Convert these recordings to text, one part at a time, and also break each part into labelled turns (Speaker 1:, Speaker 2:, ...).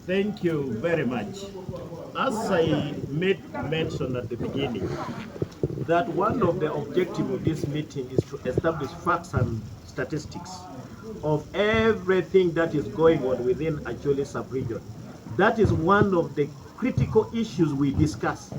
Speaker 1: Thank you very much. As I made mention at the beginning, that one of the objectives of this meeting is to establish facts and statistics of everything that is going on within Acholi Subregion. That is one of the critical issues we discuss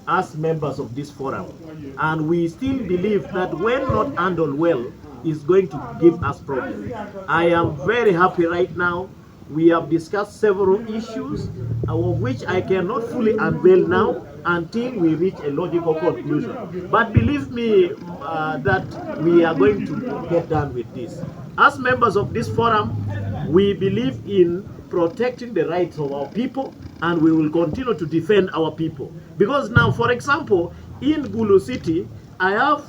Speaker 1: as members of this forum. And we still believe that when not handled well, is going to give us problems. I am very happy right now. We have discussed several issues, of which I cannot fully unveil now until we reach a logical conclusion. But believe me that we are going to get done with this. As members of this forum, we believe in protecting the rights of our people, and we will continue to defend our people. Because now, for example, in Gulu City, I have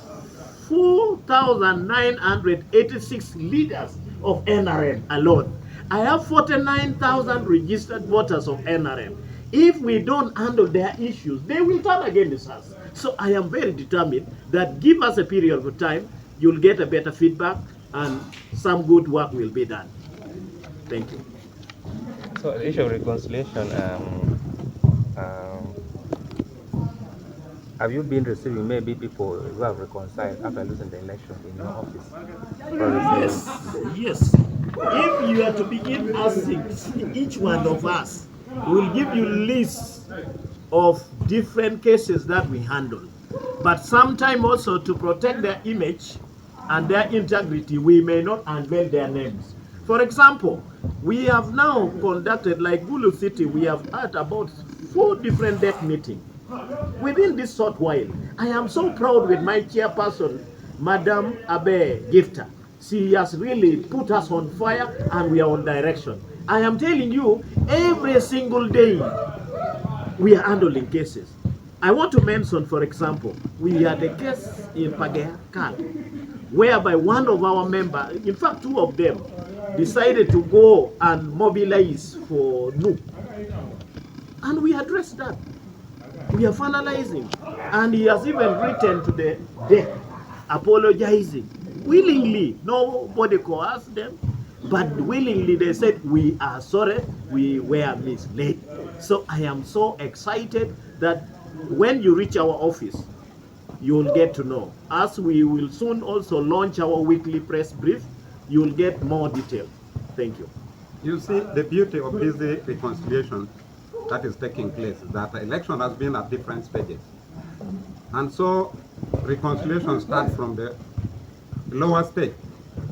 Speaker 1: 4,986 leaders of NRM alone. I have 49,000 registered voters of NRM. If we don't handle their issues, they will turn against us. So I am very determined that give us a period of time, you'll get a better feedback and some good work will be done. Thank you.
Speaker 2: So the issue of reconciliation, have you been receiving maybe people who have reconciled after losing the election in your office?
Speaker 1: Yes. If you are to begin asking each one of us, we will give you lists of different cases that we handle. But sometimes also to protect their image and their integrity, we may not unveil their names. For example, we have now conducted, like Gulu City, we have had about 4 different deck meetings within this short while. I am so proud with my chairperson, Madam Abe Gifter. She has really put us on fire and we are on direction. I am telling you, every single day we are handling cases. I want to mention, for example, we had a case in Pagea, whereby one of our members, in fact 2 of them, decided to go and mobilize for NU. And we addressed that. We are finalizing. And he has even written to the deck, apologizing. Willingly, nobody coerced them, but willingly they said, we are sorry, we were misled. So I am so excited that when you reach our office, you'll get to know. As we will soon also launch our weekly press brief, you'll get more detail. Thank you.
Speaker 3: You see, the beauty of this reconciliation that is taking place is that the election has been at different stages. And so reconciliation starts from the lower stage.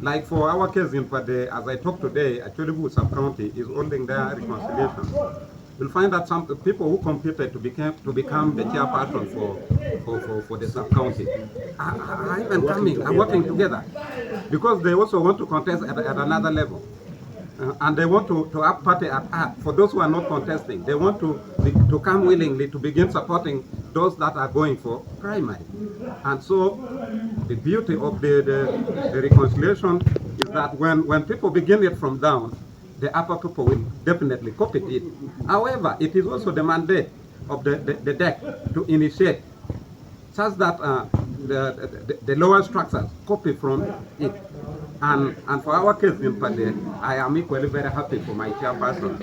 Speaker 3: Like for our case in Pade, as I talk today, Acholi sub-county is holding their reconciliation. You'll find that some people who competed to become the chairperson for the sub-county are even coming and working together because they also want to contest at another level. And they want to have party at heart. For those who are not contesting, they want to come willingly to begin supporting those that are going for primary. And so the beauty of the reconciliation is that when people begin it from down, the upper people will definitely copy it. However, it is also the mandate of the deck to initiate such that the lower structures copy from it. And for our case in Pade, I am equally very happy for my chairperson,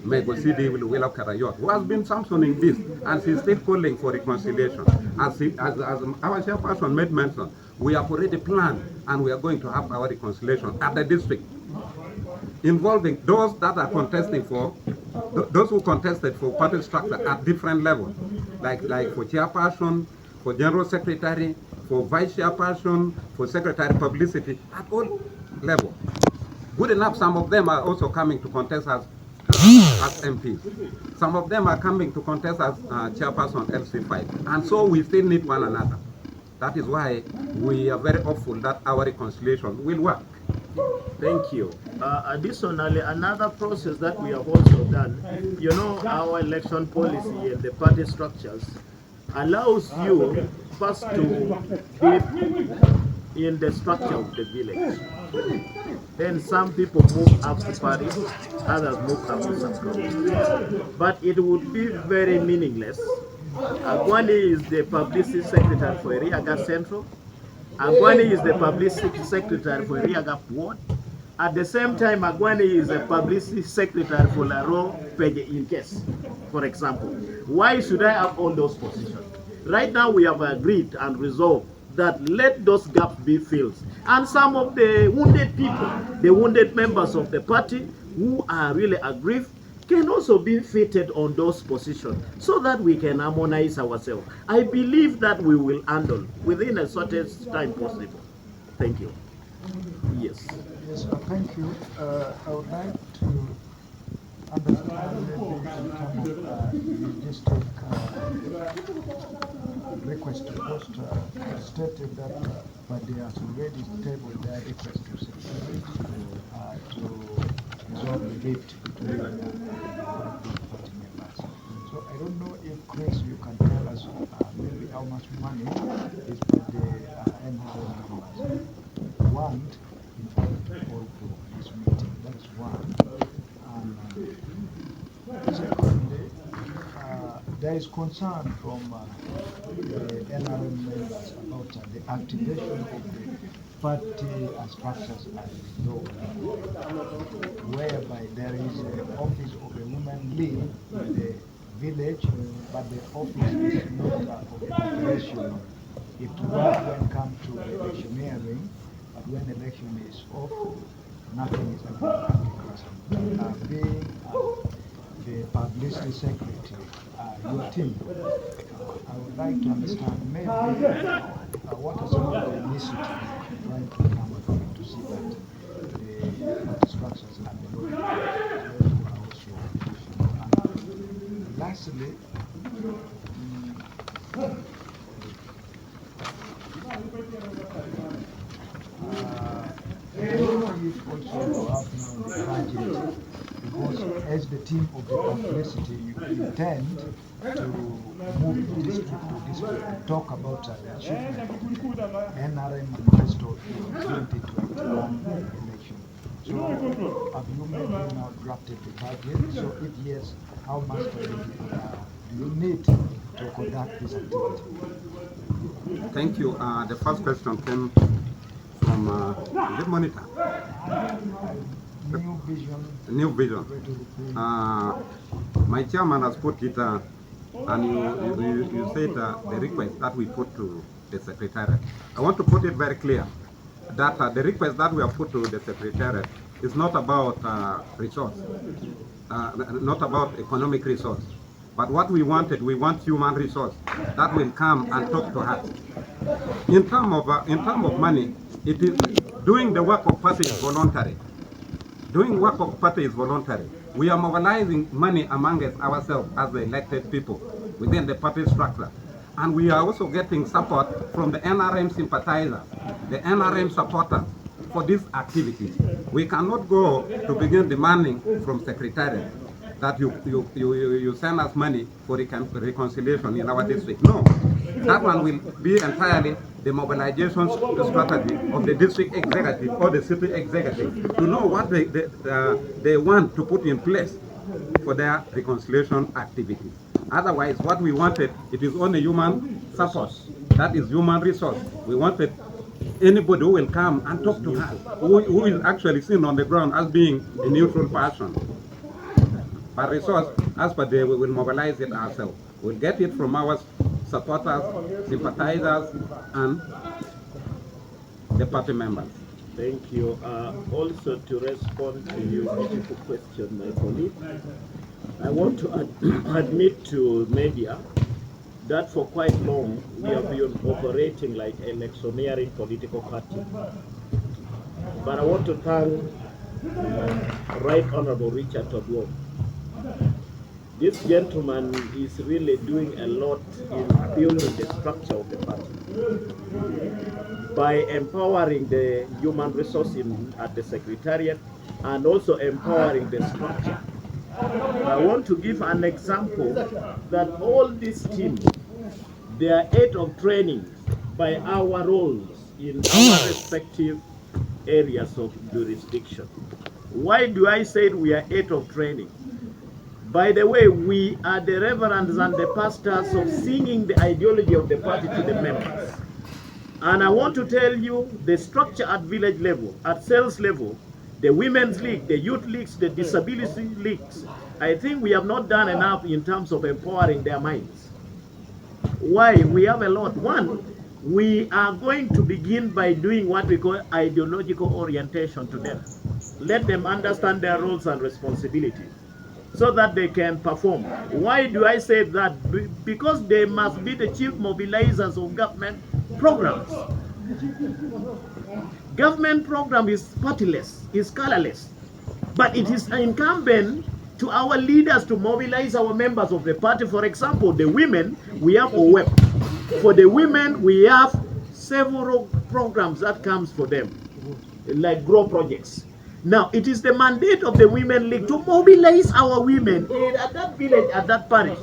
Speaker 3: Megosidi Willow Karayot, who has been sanctioning this, and she's still calling for reconciliation. As our chairperson made mention, we have already planned, and we are going to have our reconciliation at the district, involving those that are contesting for, those who contested for party structure at different levels, like for chairperson, for general secretary, for vice chairperson, for secretary publicity, at all levels. Good enough, some of them are also coming to contest as MPs. Some of them are coming to contest as chairperson LC5. And so we still need one another. That is why we are very hopeful that our reconciliation will work.
Speaker 1: Thank you. Additionally, another process that we have also done, you know, our election policy and the party structures allows you first to be in the structure of the village. Then some people move up to party, others move up to sub-county. But it would be very meaningless. Agwani is the publicity secretary for Iriaga Central. Agwani is the publicity secretary for Iriaga Ward. At the same time, Agwani is the publicity secretary for Laro in case, for example. Why should I have all those positions? Right now we have agreed and resolved that let those gaps be filled. And some of the wounded people, the wounded members of the party who are really aggrieved, can also be fitted on those positions so that we can harmonize ourselves. I believe that we will handle within a certain time possible. Thank you. Yes.
Speaker 4: Yes, thank you. I would like to understand maybe in terms of logistic request to post stated that but they have already tabled their request to secretary to resolve the rift between party members. So I don't know if Chris, you can tell us maybe how much money is for the NRM members want in order for this meeting. That is one. Secondly, there is concern from the NRM members about the activation of the party structures as law, whereby there is an office of a woman lead in the village, but the office is not operational. It works when it comes to electioneering, but when election is off, nothing is happening. Being the publicity secretary, your team, I would like to understand maybe what are some of the initiatives trying to come up with to see that the party structures and the law are also and lastly, I don't know if also you have now the budget, because as the team of the publicity, you intend to move the district to district and talk about the achievement of the NRM manifesto in 2021 election. So have you maybe now drafted the budget? So if yes, how much do you need to conduct this activity?
Speaker 3: Thank you. The first question came from the monitor.
Speaker 4: New vision.
Speaker 3: New vision. My chairman has put it, and you said the request that we put to the secretariat. I want to put it very clear that the request that we have put to the secretariat is not about resource, not about economic resource. But what we wanted, we want human resource that will come and talk to us. In terms of money, it is doing the work of party is voluntary. Doing work of party is voluntary. We are mobilizing money among ourselves as the elected people within the party structure. And we are also getting support from the NRM sympathizers, the NRM supporters for these activities. We cannot go to begin demanding from Secretariat that you send us money for reconciliation in our district. No, that one will be entirely the mobilization strategy of the district executive or the city executive to know what they want to put in place for their reconciliation activities. Otherwise, what we wanted, it is only human support. That is human resource. We wanted anybody who will come and talk to us, who is actually seen on the ground as being a neutral person. But resource, as per day, we will mobilize it ourselves. We'll get it from our supporters, sympathizers, and the party members.
Speaker 1: Thank you. Also, to respond to your beautiful question, my colleague, I want to admit to media that for quite long we have been operating like electioneering political party. But I want to thank Right Honorable Richard Todwong. This gentleman is really doing a lot in building the structure of the party by empowering the human resource at the Secretariat and also empowering the structure. I want to give an example that all this team, they are 8 of training by our roles in our respective areas of jurisdiction. Why do I say we are 8 of training? By the way, we are the reverends and the pastors of singing the ideology of the party to the members. And I want to tell you, the structure at village level, at sales level, the women's league, the youth leagues, the disability leagues. I think we have not done enough in terms of empowering their minds. Why? We have a lot. One, we are going to begin by doing what we call ideological orientation to them. Let them understand their roles and responsibilities so that they can perform. Why do I say that? Because they must be the chief mobilizers of government programs. Government program is partyless, is colorless, but it is incumbent to our leaders to mobilize our members of the party. For example, the women, we have OWEP. For the women, we have several programs that comes for them, like grow projects. Now, it is the mandate of the Women League to mobilize our women at that village, at that parish,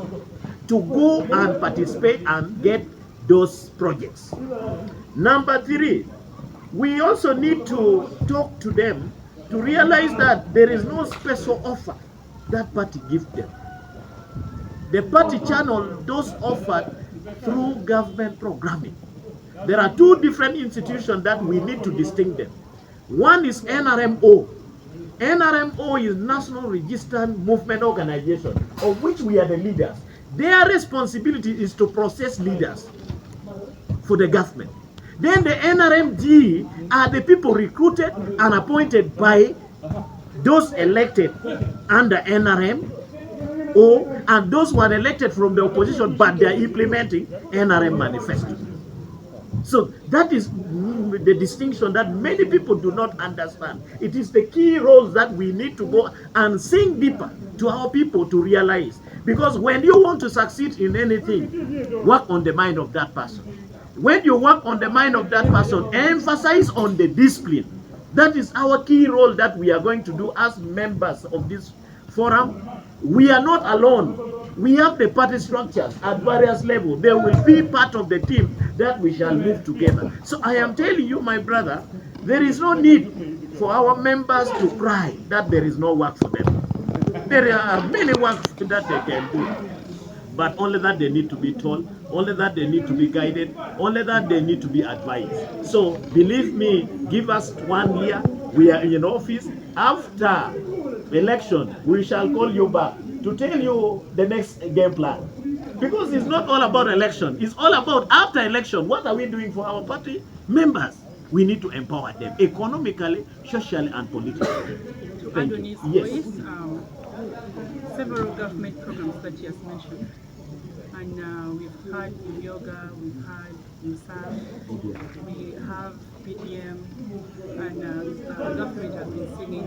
Speaker 1: to go and participate and get those projects. Number three, we also need to talk to them to realize that there is no special offer that party gives them. The party channel those offered through government programming. There are two different institutions that we need to distinguish them. One is NRMO. NRMO is National Registered Movement Organization, of which we are the leaders. Their responsibility is to process leaders for the government. Then the NRMG are the people recruited and appointed by those elected under NRM, and those who are elected from the opposition, but they are implementing NRM manifesto. So that is the distinction that many people do not understand. It is the key roles that we need to go and sink deeper to our people to realize. Because when you want to succeed in anything, work on the mind of that person. When you work on the mind of that person, emphasize on the discipline. That is our key role that we are going to do as members of this forum. We are not alone. We have the party structures at various levels. They will be part of the team that we shall move together. So I am telling you, my brother, there is no need for our members to cry that there is no work for them. There are many works that they can do. But only that they need to be told, only that they need to be guided, only that they need to be advised. So believe me, give us 1 year. We are in office. After election, we shall call you back to tell you the next game plan. Because it's not all about election. It's all about after election. What are we doing for our party members? We need to empower them economically, socially, and politically.
Speaker 5: To add on his voice, several government programs that he has mentioned. And we've had yoga, we've had USAF, we have PDM, and government has been singing,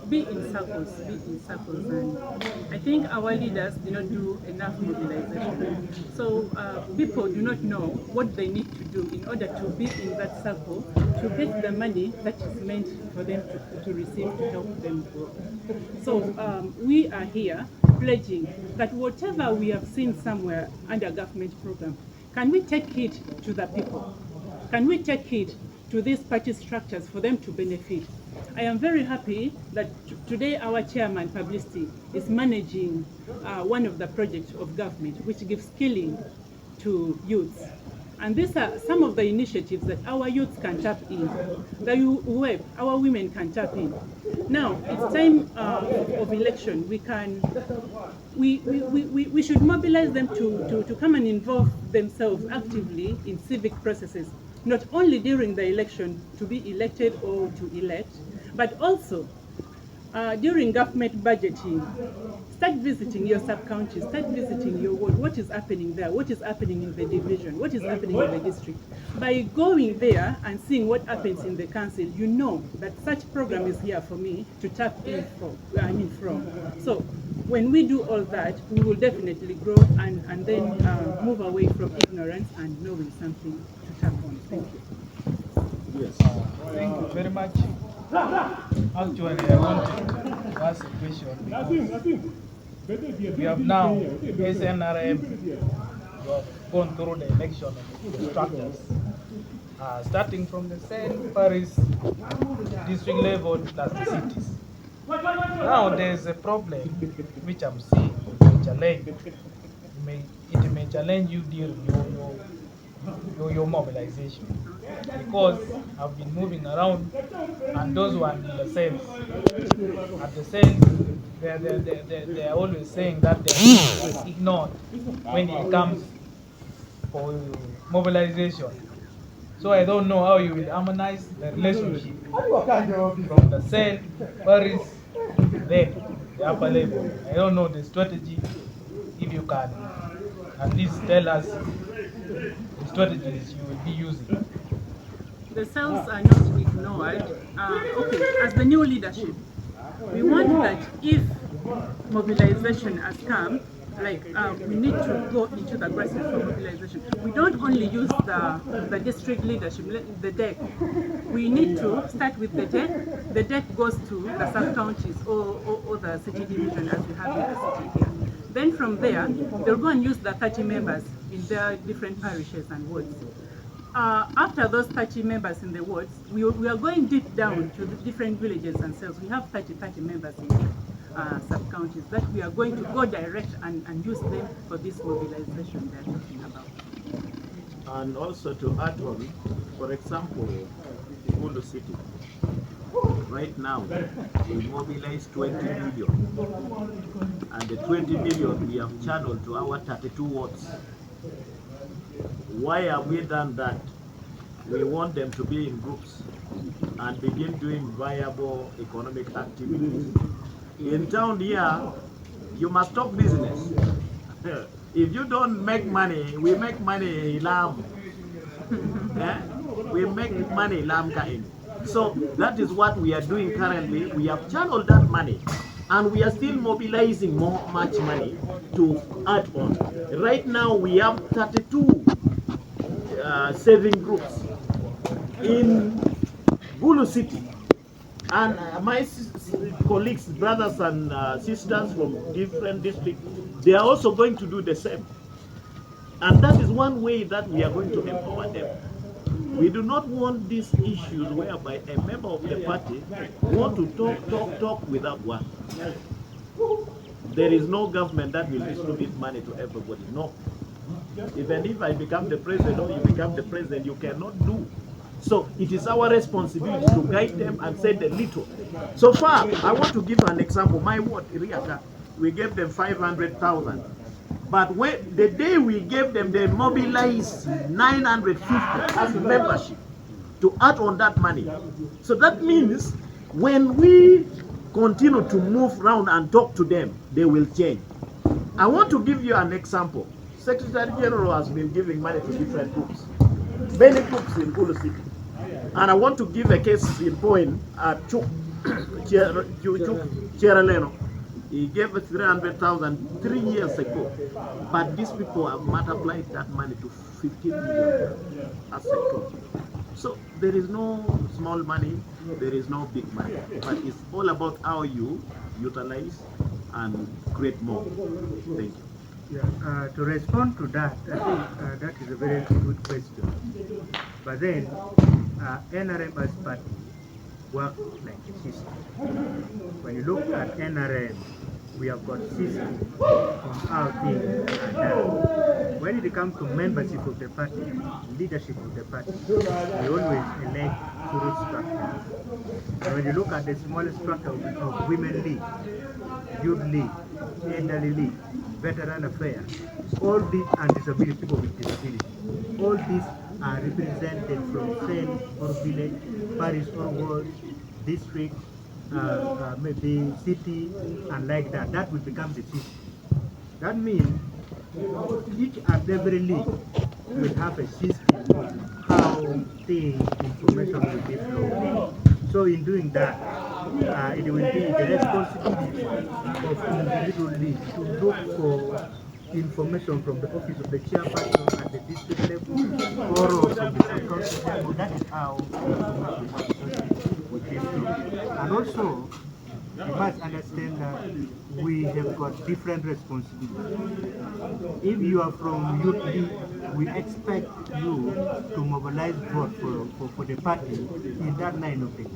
Speaker 5: be in circles, and I think our leaders do not do enough mobilization. So people do not know what they need to do in order to be in that circle, to get the money that is meant for them to receive to help them grow. So we are here pledging that whatever we have seen somewhere under government program, can we take it to the people? Can we take it to these party structures for them to benefit? I am very happy that today our chairman, Publicity, is managing one of the projects of government which gives skilling to youths. And these are some of the initiatives that our youths can tap in, that our women can tap in. Now, it's time of election. We should mobilize them to come and involve themselves actively in civic processes, not only during the election to be elected or to elect, but also during government budgeting. Start visiting your sub-counties, start visiting your ward. What is happening there? What is happening in the division? What is happening in the district? By going there and seeing what happens in the council, you know that such program is here for me to tap in from. So when we do all that, we will definitely grow and then move away from ignorance and knowing something to tap on. Thank you.
Speaker 1: Yes.
Speaker 6: Thank you very much. Actually, I wanted to ask a question. We have now, as NRM, we have gone through the election of the structures, starting from the same Paris district level plus the cities. Now there's a problem which I'm seeing, a challenge. It may challenge you during your mobilization. Because I've been moving around, and those who are in the cells, at the cells, they're always saying that they're ignored when it comes for mobilization. So I don't know how you will harmonize the relationship from the cell, Paris, then the upper level. I don't know the strategy. If you can at least tell us the strategies you will be using.
Speaker 5: The cells are not ignored. Okay, as the new leadership, we want that if mobilization has come, like we need to go into the grassroots for mobilization. We don't only use the district leadership, the deck. We need to start with the deck. The deck goes to the sub-counties or the city division as we have in the city here. Then from there, they'll go and use the 30 members in their different parishes and wards. After those 30 members in the wards, we are going deep down to the different villages and cells. We have 30 members in sub-counties that we are going to go direct and use them for this mobilization they're talking about.
Speaker 1: And also to add on, for example, Gulu City. Right now, we mobilize 20 million. And the 20 million we have channeled to our 32 wards. Why have we done that? We want them to be in groups and begin doing viable economic activities. In town here, you must talk business. If you don't make money, we make money lam. We make money lam kain. So that is what we are doing currently. We have channeled that money and we are still mobilizing much money to add on. Right now we have 32 saving groups in Gulu City. And my colleagues, brothers and sisters from different districts, they are also going to do the same. And that is one way that we are going to empower them. We do not want these issues whereby a member of the party want to talk without work. There is no government that will distribute money to everybody. No. Even if I become the president or you become the president, you cannot do. So it is our responsibility to guide them and say the little. So far, I want to give an example. My ward, Iriaka, we gave them 500,000. But when the day we gave them, they mobilized 950 as membership to add on that money. So that means when we continue to move around and talk to them, they will change. I want to give you an example. Secretary General has been giving money to different groups, many groups in Gulu City. And I want to give a case in point at Cheraleno. He gave us 300,000 3 years ago. But these people have multiplied that money to 15 million as I told you. So there is no small money, there is no big money. But it's all about how you utilize and create more. Thank you.
Speaker 7: Yeah, to respond to that, I think that is a very good question. But then, NRM as party work like a system. When you look at NRM, we have got system on how things are done. When it comes to membership of the party, leadership of the party, we always elect through structure. And when you look at the smallest structure of women league, youth league, elderly league, veteran affairs, all these and disability, people with disability, all these are represented from cell or village, parish or ward, district, maybe city, and like that. That will become the system. That means each and every league will have a system of how things, information will be flowing. So in doing that, it will be the responsibility of individual league to look for information from the office of the chairperson at the district level or from the sub-council level. That is how information will be flowing. And also, you must understand that we have got different responsibilities. If you are from youth league, we expect you to mobilize vote for the party in that line of things.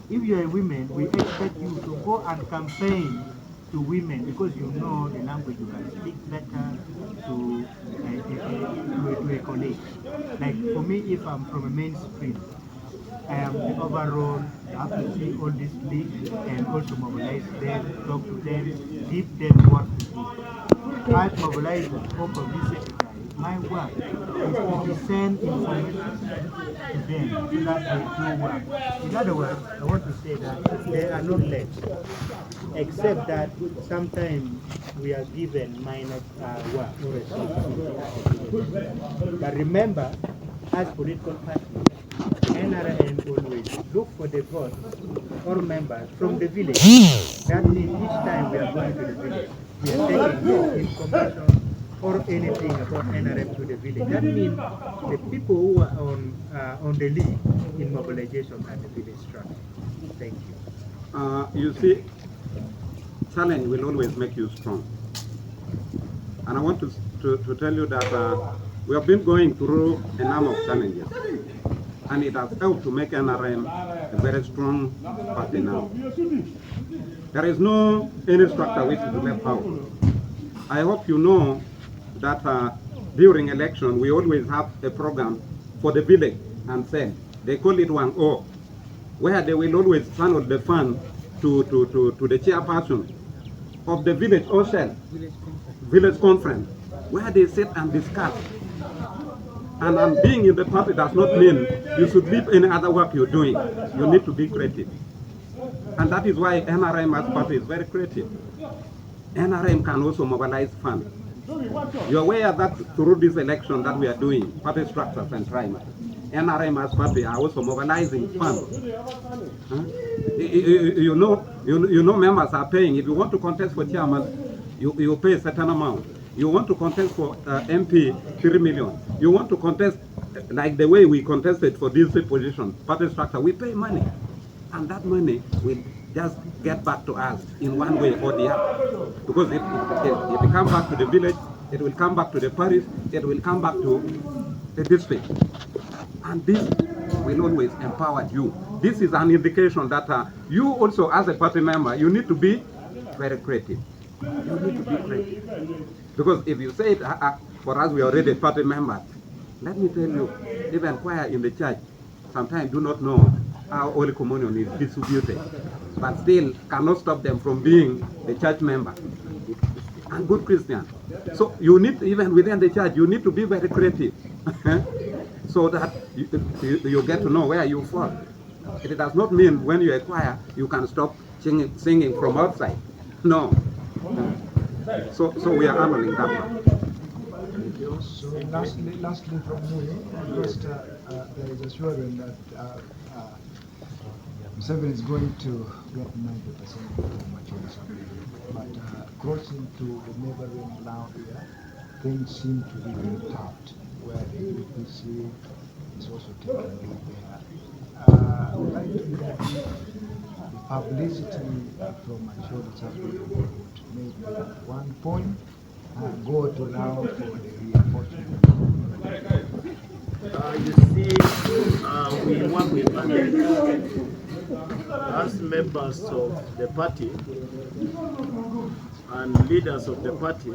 Speaker 7: If you are a woman, we expect you to go and campaign to women, because you know the language, you can speak better to a colleague. Like for me, if I'm from a mainstream, I am the overall, I have to see all these leagues and also mobilize them, talk to them, give them what to do. As mobilizer or public secretary, my work is to send information to them so that they do work. In other words, I want to say that they are not late, except that sometimes we are given minor work or responsibility. But remember, as political parties, NRM always look for the votes or members from the village. That means each time we are going to the village, we are taking information or anything about NRM to the village. That means the people who are on the lead in mobilization at the village structure. Thank you.
Speaker 3: You see, challenge will always make you strong. And I want to tell you that we have been going through a number of challenges. And it has helped to make NRM a very strong party now. There is no any structure which is left out. I hope you know that during election we always have a program for the village and said they call it 1O, where they will always funnel the fund to the chairperson of the village or village conference, where they sit and discuss. And being in the party does not mean you should leave any other work you're doing. You need to be creative. And that is why NRM as party is very creative. NRM can also mobilize funds. You're aware that through this election that we are doing, party structures and primary, NRM as party are also mobilizing funds. Huh? You know members are paying. If you want to contest for chairman, you pay a certain amount. You want to contest for MP, 3 million. You want to contest, like the way we contested for this position, party structure, we pay money. And that money will just get back to us in one way or the other. Because if it comes back to the village, it will come back to the parish, it will come back to the district. And this will always empower you. This is an indication that you also, as a party member, you need to be very creative. You need to be creative. Because if you say it, for us we are already party members, let me tell you, even choir in the church sometimes do not know how Holy Communion is distributed, but still cannot stop them from being a church member and good Christian. So you need, even within the church, you need to be very creative so that you get to know where you fall. It does not mean when you acquire, you can stop singing from outside. No. So we are handling that one.
Speaker 4: So lastly from me, first there is assurance that Museveni is going to get 90% of Acholi Subregion. But crossing to the neighboring land here, things seem to be very tough, where the UPC is also taking lead there. I would like to get the publicity from Acholi Subregion would maybe at one point go to now for the reinforcement.
Speaker 1: You see, we work with mandates. As members of the party and leaders of the party,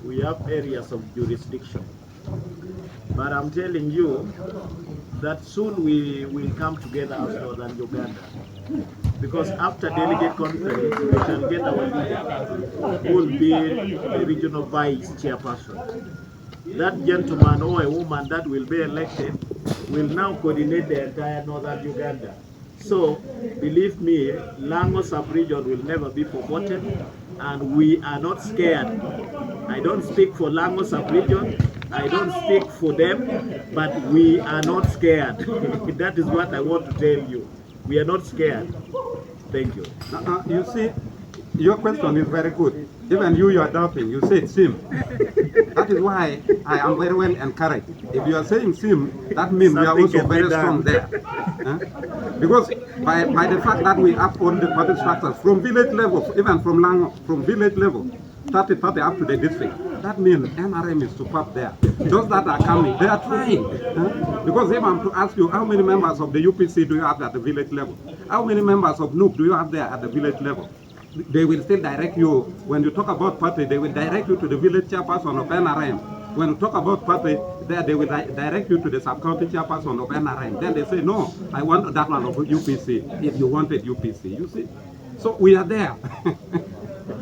Speaker 1: we have areas of jurisdiction. But I'm telling you that soon we will come together as Northern Uganda. Because after delegate conference, we shall get our leader, who will be the regional vice chairperson. That gentleman or a woman that will be elected will now coordinate the entire Northern Uganda. So, believe me, Lango Subregion will never be forgotten, and we are not scared. I don't speak for Lango Subregion, I don't speak for them, but we are not scared. That is what I want to tell you. We are not scared. Thank you.
Speaker 3: You see, your question is very good. Even you are doubting. You said sim. That is why I am very well encouraged. If you are saying sim, that means we are also very strong there. Because by the fact that we have all the party structures from village level, even from village level, 30 up to the district, that means NRM is superb there. Those that are coming, they are trying. Because if I'm to ask you, how many members of the UPC do you have at the village level? How many members of NUP do you have there at the village level? they will still direct you. When you talk about party, they will direct you to the village chairperson of NRM. When you talk about party, there they will direct you to the sub-county chairperson of NRM. Then they say, no, I want that one of UPC, if you wanted UPC, you see. So we are there.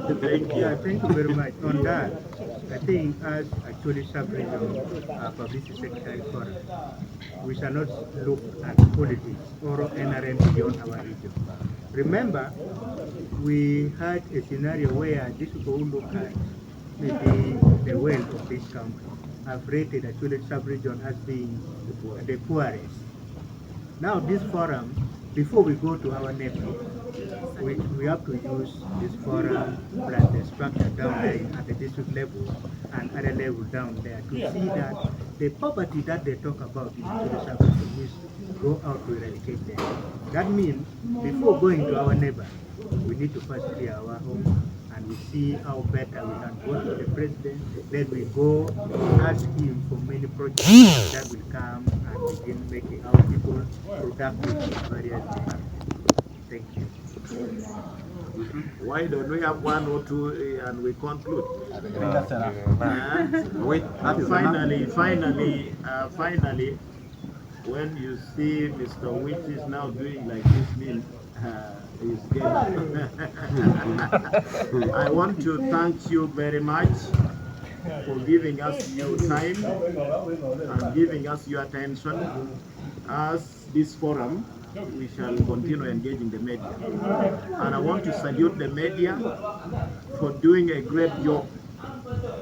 Speaker 1: Thank you.
Speaker 7: Yeah, thank you very much. On that, I think as Acholi Subregion Publicity Secretary Forum, we shall not look at politics or NRM beyond our region. Remember, we had a scenario where these people who look at maybe the wealth of this country have rated Acholi Subregion as being the poorest. Now this forum, before we go to our neighbor, we have to use this forum plus the structure down there at the district level and other level down there to see that the poverty that they talk about is to the Subregion, we go out to eradicate them. That means before going to our neighbor, we need to first clear our home and we see how better we can go to the president. Then we go ask him for many projects that will come and begin making our people productive in various departments. Thank you.
Speaker 1: Why don't we have one or two and we conclude?
Speaker 3: Wait, that is
Speaker 1: Finally, when you see Mr. Witch is now doing like this means he's getting. I want to thank you very much for giving us your time and giving us your attention. As this forum, we shall continue engaging the media. And I want to salute the media for doing a great job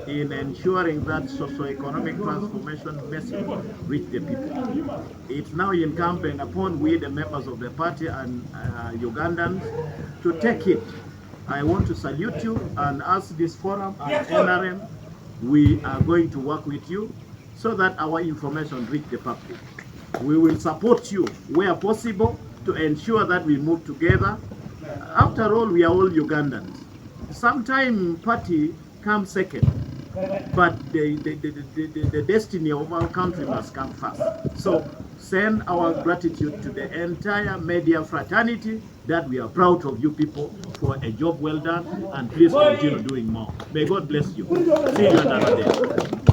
Speaker 1: in ensuring that socio-economic transformation message reach the people. It's now incumbent upon we, the members of the party and Ugandans, to take it. I want to salute you, and as this forum at NRM, we are going to work with you so that our information reach the public. We will support you where possible to ensure that we move together. After all, we are all Ugandans. Sometimes party comes second, but the destiny of our country must come first. So send our gratitude to the entire media fraternity that we are proud of you people for a job well done, and please continue doing more. May God bless you. See you another day.